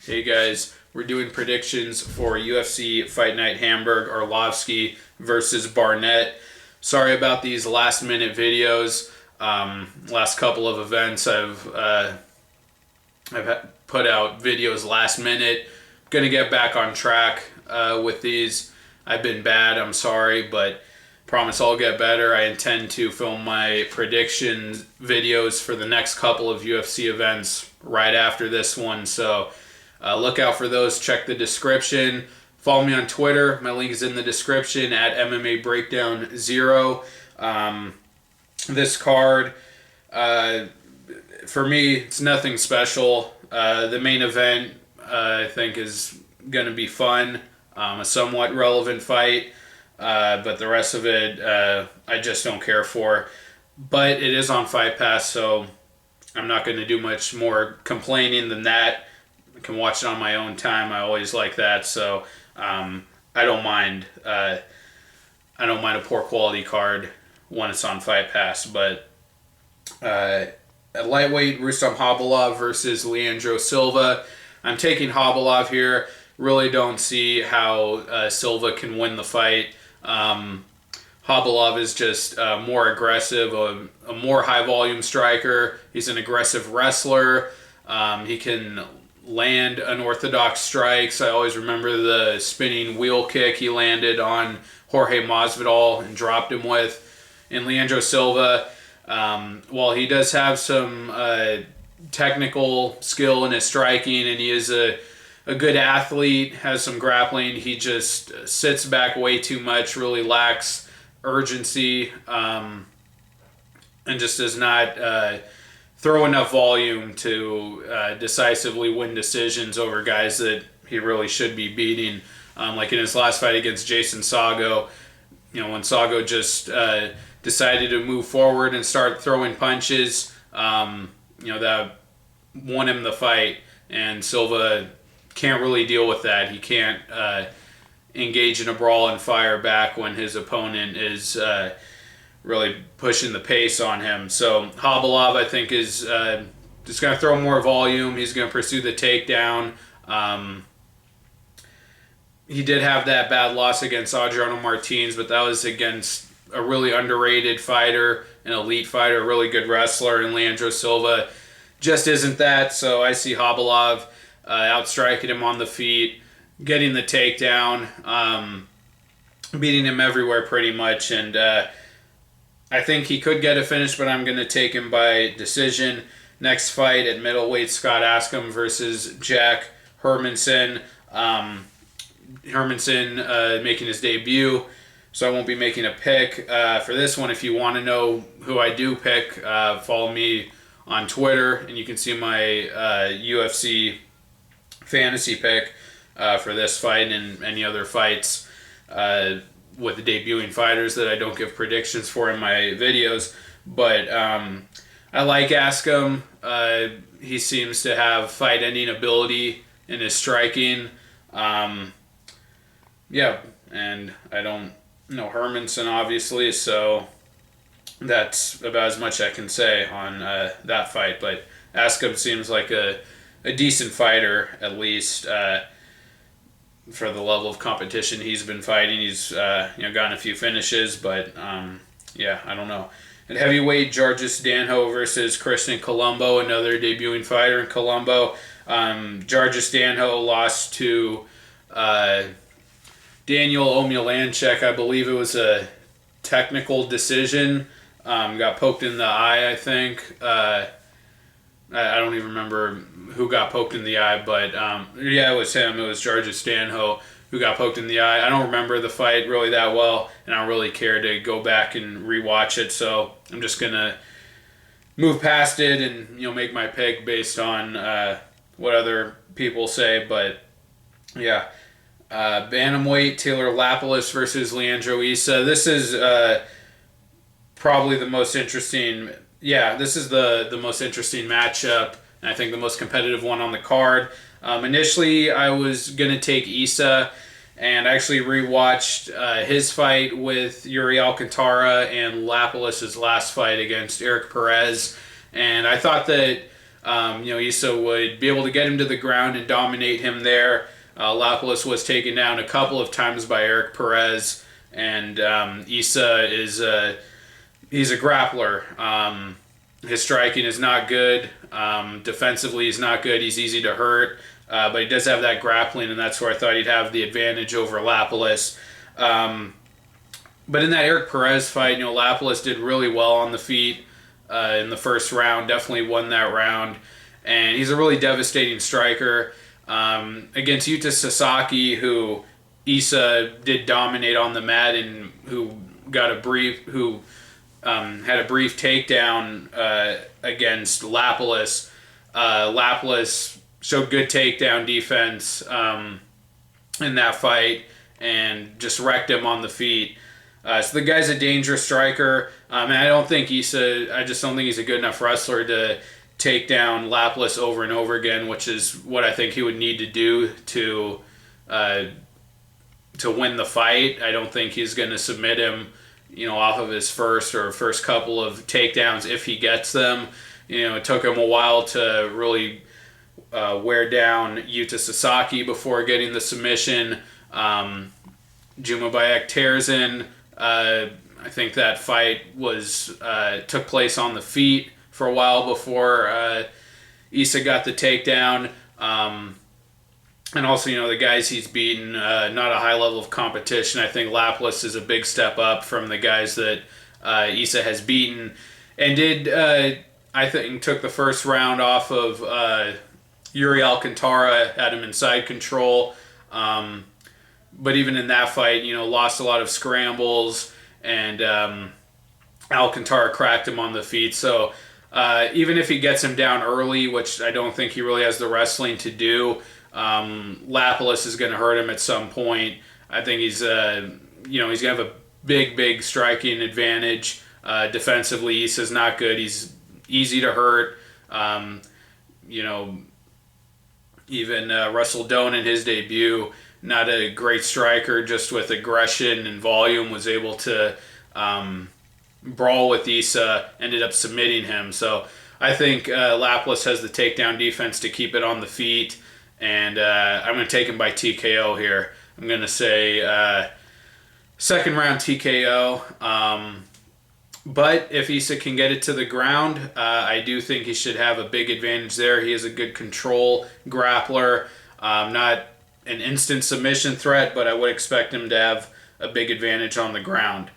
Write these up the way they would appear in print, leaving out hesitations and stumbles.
Hey guys, we're doing predictions for UFC Fight Night Hamburg, Arlovski versus Barnett. Sorry about these last minute videos. Last couple of events I've put out videos last minute. Gonna get back on track with these. I've been bad, I'm sorry, but promise I'll get better. I intend to film my predictions videos for the next couple of UFC events right after this one, so look out for those. Check the description. Follow me on Twitter. My link is in the description at MMA Breakdown 0. This card, for me, it's nothing special. The main event, I think, is going to be fun. A somewhat relevant fight. But the rest of it, I just don't care for. But it is on Fight Pass, so I'm not going to do much more complaining than that. I can watch it on my own time. I always like that, so I don't mind. I don't mind a poor quality card when it's on Fight Pass. But at lightweight, Rustam Khabilov versus Leandro Silva. I'm taking Khabilov here. Really don't see how Silva can win the fight. Khabilov is just more aggressive, a more high-volume striker. He's an aggressive wrestler. He can land unorthodox strikes. I always remember the spinning wheel kick he landed on Jorge Masvidal and dropped him with. And Leandro Silva, while he does have some technical skill in his striking, and he is a good athlete, has some grappling, he just sits back way too much, really lacks urgency, and just does not throw enough volume to decisively win decisions over guys that he really should be beating. Like in his last fight against Jason Sago, when Sago just decided to move forward and start throwing punches, that won him the fight, and Silva can't really deal with that. He can't engage in a brawl and fire back when his opponent is really pushing the pace on him. So Khabilov, I think, is just going to throw more volume. He's going to pursue the takedown. He did have that bad loss against Adriano Martins, but that was against a really underrated fighter, an elite fighter, a really good wrestler, and Leandro Silva just isn't that. So I see Khabilov outstriking him on the feet, getting the takedown, beating him everywhere pretty much, and I think he could get a finish, but I'm going to take him by decision. Next fight at middleweight, Scott Askham versus Jack Hermansson. Hermansson making his debut, so I won't be making a pick for this one. If you want to know who I do pick, follow me on Twitter, and you can see my UFC fantasy pick for this fight and any other fights with the debuting fighters that I don't give predictions for in my videos. But I like Askham. He seems to have fight-ending ability in his striking. And I don't know Hermansson, obviously, so that's about as much I can say on that fight. But Askham seems like a decent fighter, at least, for the level of competition he's been fighting. He's gotten a few finishes, but I don't know. At heavyweight, Georges Danho versus Christian Colombo, another debuting fighter in Colombo. Georges Danho lost to Daniel Omielanczak. I believe it was a technical decision. Got poked in the eye, I think. I don't even remember who got poked in the eye, but it was him. It was Georges Danho who got poked in the eye. I don't remember the fight really that well, and I don't really care to go back and rewatch it, so I'm just going to move past it and make my pick based on what other people say. But bantamweight, Taylor Lapilus versus Leandro Issa. This is probably the most interesting. This is the most interesting matchup, and I think the most competitive one on the card. Initially, I was going to take Issa, and I actually rewatched his fight with Yuri Alcantara and Lapilus' last fight against Eric Perez, and I thought that Issa would be able to get him to the ground and dominate him there. Lapilus was taken down a couple of times by Eric Perez, and Issa he's a grappler. His striking is not good. Defensively, he's not good. He's easy to hurt, but he does have that grappling, and that's where I thought he'd have the advantage over Lapilus. But in that Eric Perez fight, Lapilus did really well on the feet in the first round. Definitely won that round, and he's a really devastating striker. Against Yuta Sasaki, who Issa did dominate on the mat, and who had a brief takedown against Lapilus. Lapilus showed good takedown defense in that fight and just wrecked him on the feet. So the guy's a dangerous striker, and I just don't think he's a good enough wrestler to take down Lapilus over and over again, which is what I think he would need to do to win the fight. I don't think he's going to submit him, off of his first couple of takedowns if he gets them. It took him a while to really wear down Yuta Sasaki before getting the submission. Juma Bayek Terzin, I think that fight took place on the feet for a while before Issa got the takedown. And also, the guys he's beaten, not a high level of competition. I think Lapilus is a big step up from the guys that Issa has beaten. And took the first round off of Yuri Alcantara, had him in side control. But even in that fight, lost a lot of scrambles, and Alcantara cracked him on the feet. So even if he gets him down early, which I don't think he really has the wrestling to do, Lapilus is going to hurt him at some point. I think he's going to have a big striking advantage. Defensively, Issa's not good. He's easy to hurt. Even Russell Doan in his debut, not a great striker, just with aggression and volume, was able to brawl with Issa, ended up submitting him. So I think Lapilus has the takedown defense to keep it on the feet, and I'm going to take him by TKO here. I'm going to say second round TKO. But if Issa can get it to the ground, I do think he should have a big advantage there. He is a good control grappler. Not an instant submission threat, but I would expect him to have a big advantage on the ground.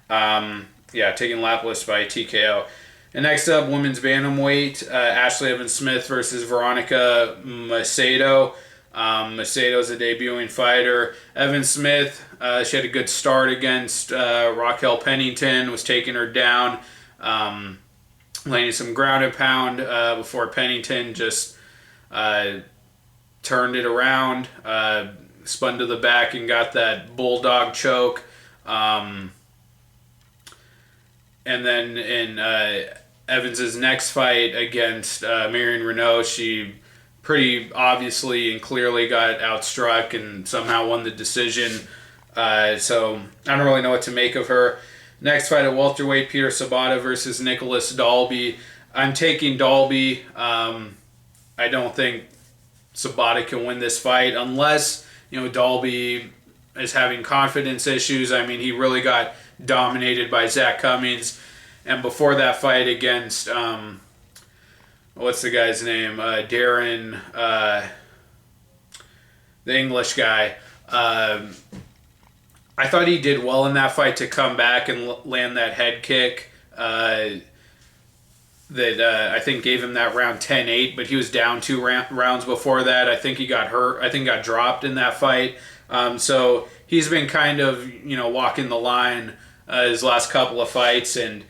Taking Lapilus by TKO. And next up, women's bantamweight, Ashley Evans-Smith versus Veronica Macedo. Macedo's a debuting fighter. Evans-Smith, she had a good start against Raquel Pennington, was taking her down, landing some ground and pound before Pennington just turned it around, spun to the back and got that bulldog choke. And then in Evans's next fight against Marion Renault, she pretty obviously and clearly got outstruck and somehow won the decision. So I don't really know what to make of her. Next fight at welterweight, Peter Sobotta versus Nicholas Dalby. I'm taking Dalby. I don't think Sobotta can win this fight unless Dalby is having confidence issues. I mean, he really got dominated by Zach Cummings, and before that fight against what's the guy's name? Darren, the English guy. I thought he did well in that fight to come back and land that head kick that I think gave him that round 10-8, but he was down 2 rounds before that. I think he got hurt. I think got dropped in that fight. So he's been kind of, walking the line his last couple of fights, and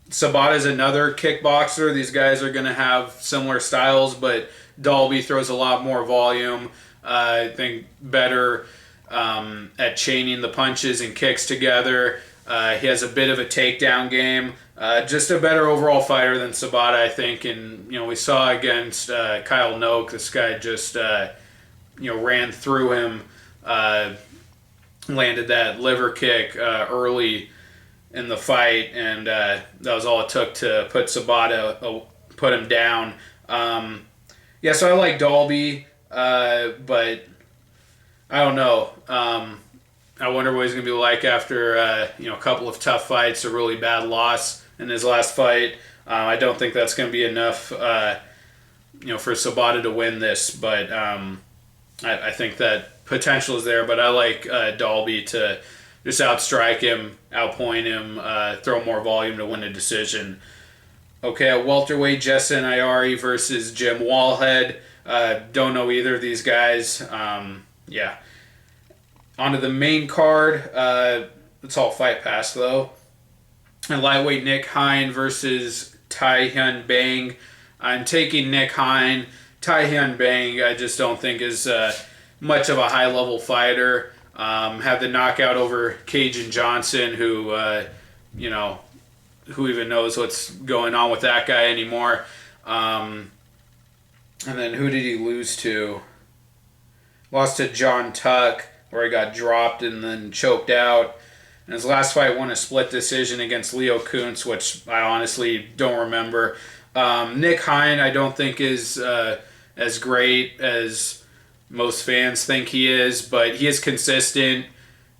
Sobotta's another kickboxer. These guys are going to have similar styles, but Dalby throws a lot more volume. I think better at chaining the punches and kicks together. He has a bit of a takedown game. Just a better overall fighter than Sobotta, I think. And, we saw against Kyle Noak, this guy just, ran through him, landed that liver kick early in the fight, and that was all it took to put put him down. Yeah, so I like Dalby, but I don't know. I wonder what he's going to be like after a couple of tough fights, a really bad loss in his last fight. I don't think that's going to be enough, for Sobotta to win this, but I think that potential is there. But I like Dalby to just outstrike him, outpoint him, throw more volume to win a decision. Okay, at welterweight, Jessin Ayari versus Jim Wallhead. Don't know either of these guys. Yeah. Onto the main card. It's all Fight Pass, though. And lightweight, Nick Hein versus Tai Hyun Bang. I'm taking Nick Hein. Tai Hyun Bang, I just don't think is much of a high-level fighter. Had the knockout over Cajun Johnson, who, who even knows what's going on with that guy anymore. And then who did he lose to? Lost to John Tuck, where he got dropped and then choked out. And his last fight won a split decision against Leo Kuntz, which I honestly don't remember. Nick Hein, I don't think is as great as most fans think he is, but he is consistent.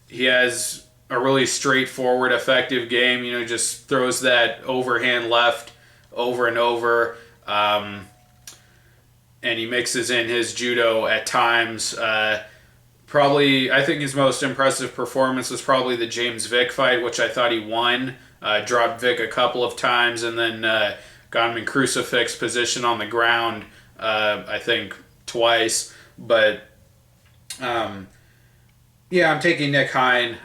He has a really straightforward, effective game. Just throws that overhand left over and over. And he mixes in his judo at times. Probably, I think his most impressive performance was probably the James Vick fight, which I thought he won. Dropped Vick a couple of times and then got him in crucifix position on the ground, I think twice. But, yeah, I'm taking Nick Hein.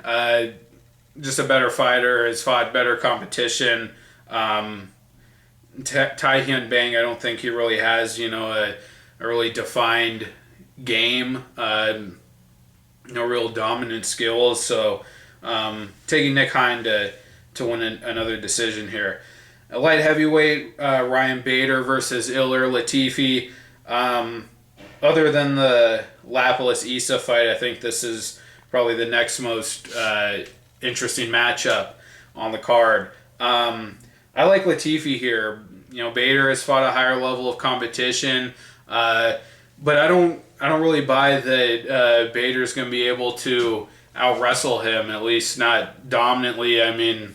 Just a better fighter, has fought better competition. Tai Hyun Bang, I don't think he really has, a really defined game. No real dominant skills. So taking Nick Hein to win another decision here. A light heavyweight, Ryan Bader versus Ilir Latifi. Other than the Lapilus Issa fight, I think this is probably the next most interesting matchup on the card. I like Latifi here. Bader has fought a higher level of competition, but I don't really buy that Bader's going to be able to out-wrestle him, at least not dominantly. I mean,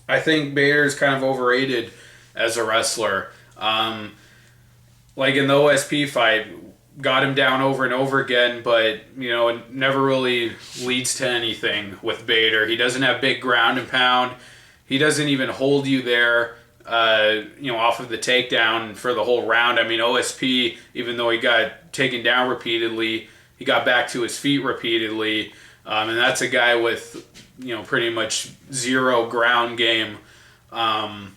I think Bader's kind of overrated as a wrestler. Like in the OSP fight, got him down over and over again, but, it never really leads to anything with Bader. He doesn't have big ground and pound. He doesn't even hold you there, off of the takedown for the whole round. I mean, OSP, even though he got taken down repeatedly, he got back to his feet repeatedly. And that's a guy with, pretty much zero ground game. And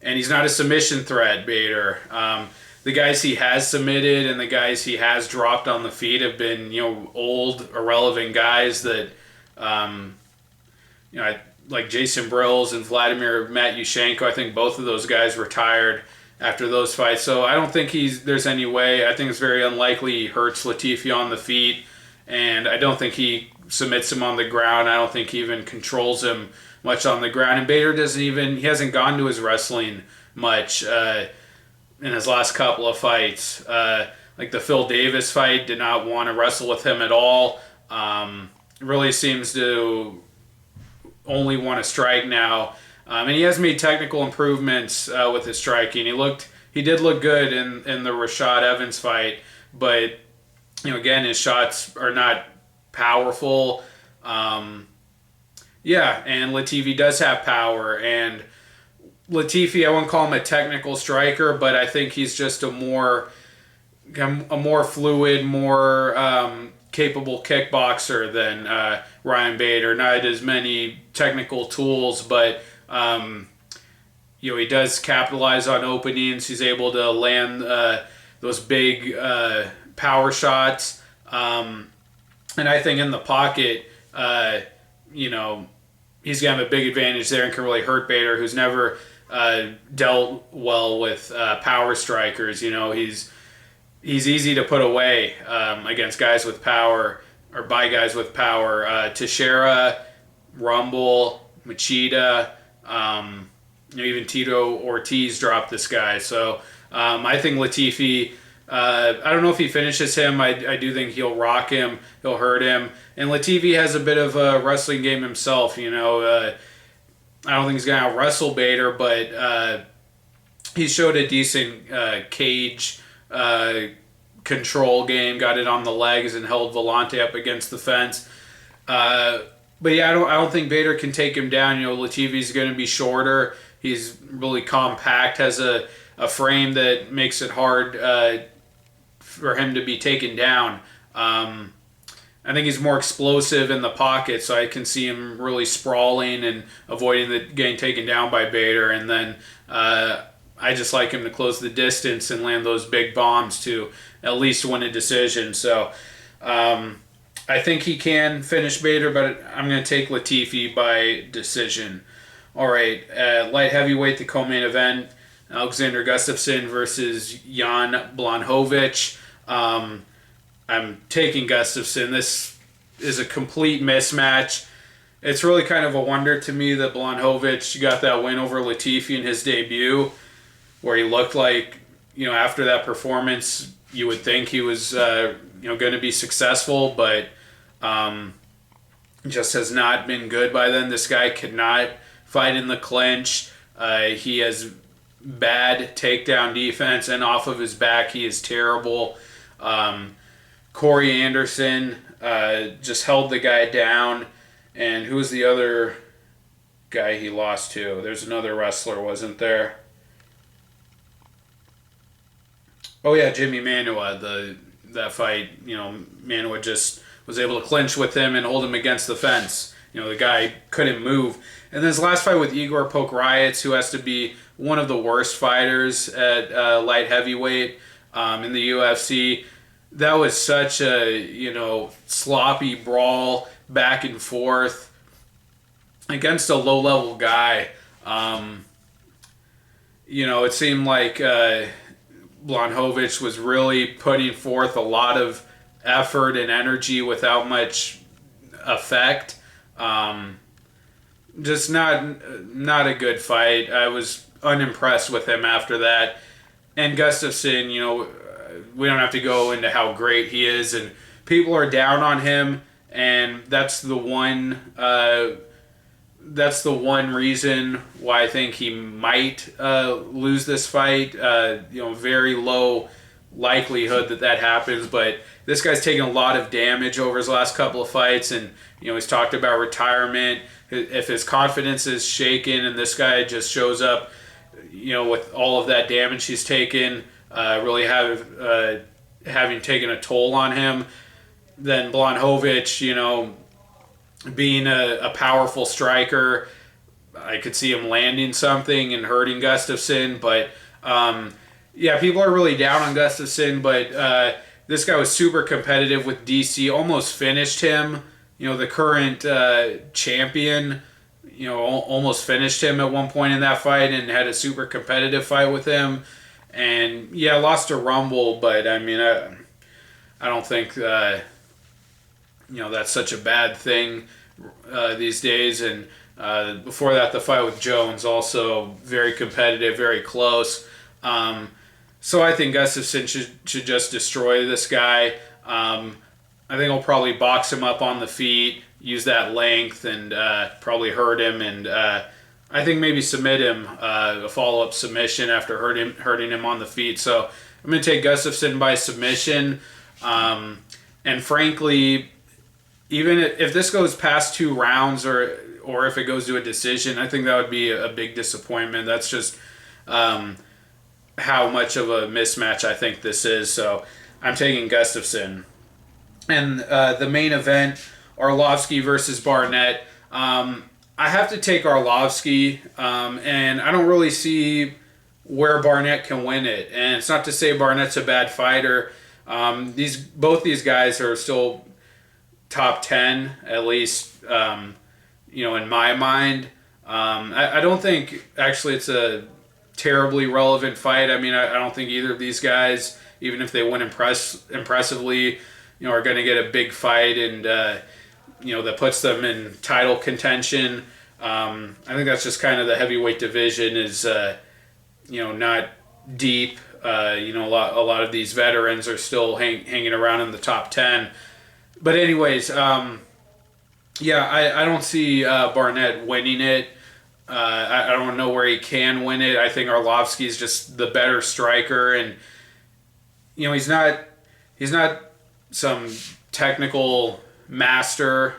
he's not a submission threat, Bader. The guys he has submitted and the guys he has dropped on the feet have been, old, irrelevant guys that, like Jason Brills and Vladimir Matyushenko. I think both of those guys retired after those fights. So I don't think there's any way. I think it's very unlikely he hurts Latifi on the feet, and I don't think he submits him on the ground. I don't think he even controls him much on the ground. And Bader he hasn't gone to his wrestling much in his last couple of fights. Like the Phil Davis fight, did not want to wrestle with him at all. Really seems to only want to strike now. And he has made technical improvements with his striking. He did look good in the Rashad Evans fight, but again, his shots are not powerful. And Latifi does have power, and Latifi, I wouldn't call him a technical striker, but I think he's just a more fluid, more capable kickboxer than Ryan Bader. Not as many technical tools, but he does capitalize on openings. He's able to land those big power shots, and I think in the pocket, he's gonna have a big advantage there and can really hurt Bader, who's never dealt well with power strikers. He's easy to put away against guys with power, or by guys with power. Teixeira, Rumble, Machida, even Tito Ortiz dropped this guy. So I think Latifi. I don't know if he finishes him. I do think he'll rock him. He'll hurt him. And Latifi has a bit of a wrestling game himself. I don't think he's going to out-wrestle Bader, but he showed a decent cage control game, got it on the legs and held Volante up against the fence. But yeah, I don't think Bader can take him down. Latifi's going to be shorter. He's really compact, has a frame that makes it hard for him to be taken down. I think he's more explosive in the pocket, so I can see him really sprawling and avoiding getting taken down by Bader. And then I just like him to close the distance and land those big bombs to at least win a decision. So I think he can finish Bader, but I'm going to take Latifi by decision. All right, light heavyweight, the co-main event, Alexander Gustafsson versus Jan Blachowicz. I'm taking Gustafsson. This is a complete mismatch. It's really kind of a wonder to me that Blachowicz got that win over Latifi in his debut, where he looked like, after that performance, you would think he was, going to be successful, but just has not been good by then. This guy could not fight in the clinch. He has bad takedown defense, and off of his back, he is terrible. Corey Anderson just held the guy down. And who was the other guy he lost to? There's another wrestler, wasn't there? Oh yeah, Jimmy Manua. That fight, Manua just was able to clinch with him and hold him against the fence. The guy couldn't move. And then his last fight with Igor Pokrajec, who has to be one of the worst fighters at light heavyweight in the UFC. That was such a, sloppy brawl back and forth against a low-level guy. It seemed like Blachowicz was really putting forth a lot of effort and energy without much effect. Just not a good fight. I was unimpressed with him after that. And Gustafsson, we don't have to go into how great he is, and people are down on him, and that's the one reason why I think he might lose this fight. Very low likelihood that happens, but this guy's taken a lot of damage over his last couple of fights, and he's talked about retirement. If his confidence is shaken and this guy just shows up, with all of that damage he's taken, really having taken a toll on him, then Blachowicz, being a powerful striker, I could see him landing something and hurting Gustafsson. But people are really down on Gustafsson, but this guy was super competitive with DC, almost finished him. The current champion, almost finished him at one point in that fight and had a super competitive fight with him. And lost a Rumble, but I don't think that's such a bad thing these days. And before that, the fight with Jones, also very competitive, very close. So I think Gustafsson should just destroy this guy. I think he'll probably box him up on the feet, use that length, and probably hurt him. And I think maybe submit him, a follow-up submission after hurting him on the feet. So I'm going to take Gustafsson by submission. And frankly, even if this goes past 2 rounds or if it goes to a decision, I think that would be a big disappointment. That's just how much of a mismatch I think this is. So I'm taking Gustafsson. And the main event, Arlovski versus Barnett. I have to take Arlovski, and I don't really see where Barnett can win it. And it's not to say Barnett's a bad fighter. Both these guys are still top 10, at least, in my mind. I don't think, actually, it's a terribly relevant fight. I don't think either of these guys, even if they win impressively, are going to get a big fight and, that puts them in title contention. I think that's just kind of the heavyweight division is, not deep. A lot of these veterans are still hanging around in the top 10. But anyways, I don't see Barnett winning it. I don't know where he can win it. I think Arlovski is just the better striker, and he's not some technical master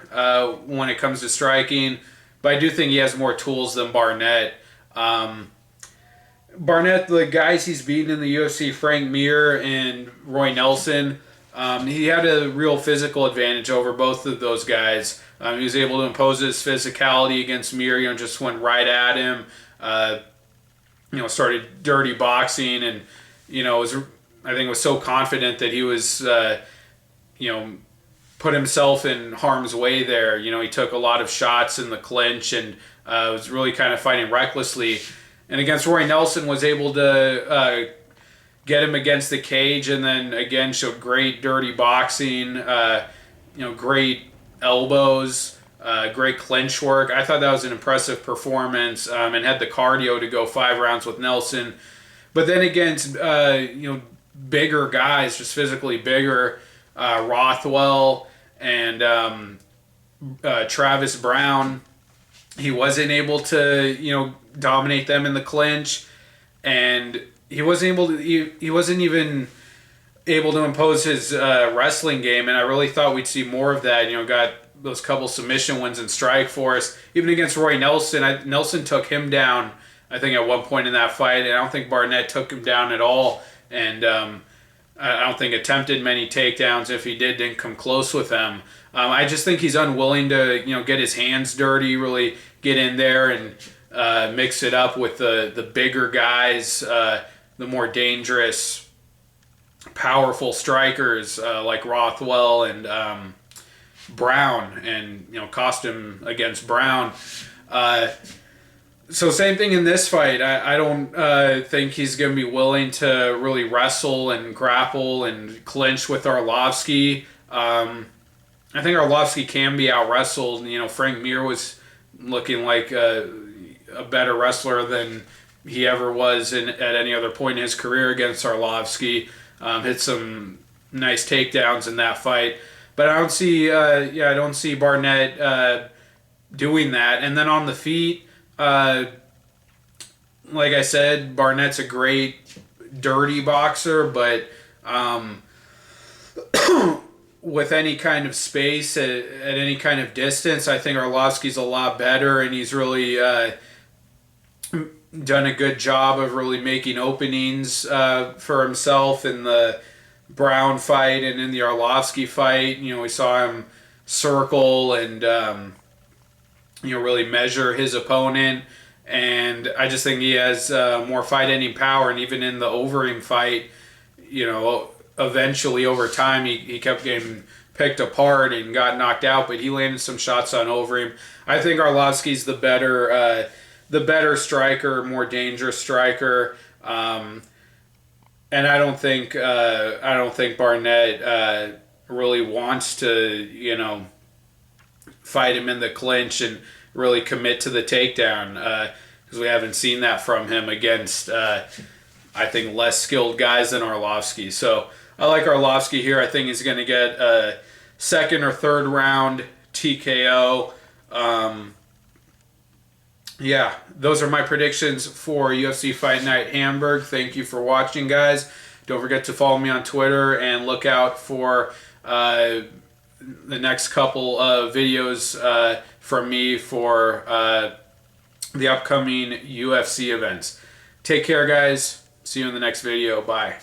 when it comes to striking, but I do think he has more tools than Barnett. Barnett, the guys he's beaten in the UFC, Frank Mir and Roy Nelson, he had a real physical advantage over both of those guys. He was able to impose his physicality against Mir, just went right at him, started dirty boxing, and, I think was so confident that he was, put himself in harm's way there. He took a lot of shots in the clinch and was really kind of fighting recklessly. And against Roy Nelson was able to get him against the cage, and then again showed great dirty boxing, great elbows, great clinch work. I thought that was an impressive performance, and had the cardio to go 5 rounds with Nelson. But then against bigger guys, just physically bigger, Rothwell and Travis Brown, he wasn't able to dominate them in the clinch, and he wasn't even able to impose his wrestling game, and I really thought we'd see more of that. Got those couple submission wins in Strikeforce. Even against Roy Nelson, Nelson took him down, I think, at one point in that fight, and I don't think Barnett took him down at all, and I don't think attempted many takedowns. If he didn't come close with them. I just think he's unwilling to get his hands dirty, really get in there and mix it up with the bigger guys, the more dangerous, powerful strikers like Rothwell and Brown, and cost him against Brown. So same thing in this fight. I don't think he's going to be willing to really wrestle and grapple and clinch with Arlovski. I think Arlovski can be out-wrestled. Frank Mir was looking like a better wrestler than he ever was at any other point in his career against Arlovski. Hit some nice takedowns in that fight. But I don't see Barnett doing that. And then on the feet, like I said, Barnett's a great dirty boxer, but with any kind of space at any kind of distance, I think Arlovski's a lot better, and he's really done a good job of really making openings for himself in the Brown fight and in the Arlovski fight. We saw him circle and really measure his opponent, and I just think he has more fight-ending power. And even in the Overeem fight, eventually over time he kept getting picked apart and got knocked out, but he landed some shots on Overeem. I think Arlovski's the better striker, more dangerous striker, and I don't think Barnett really wants to fight him in the clinch and really commit to the takedown, because we haven't seen that from him against I think less skilled guys than Arlovski. So I like Arlovski here. I think he's going to get a second or third round TKO. Those are my predictions for UFC Fight Night Hamburg. Thank you for watching, guys. Don't forget to follow me on Twitter and look out for the next couple of videos from me for the upcoming UFC events. Take care, guys. See you in the next video. Bye.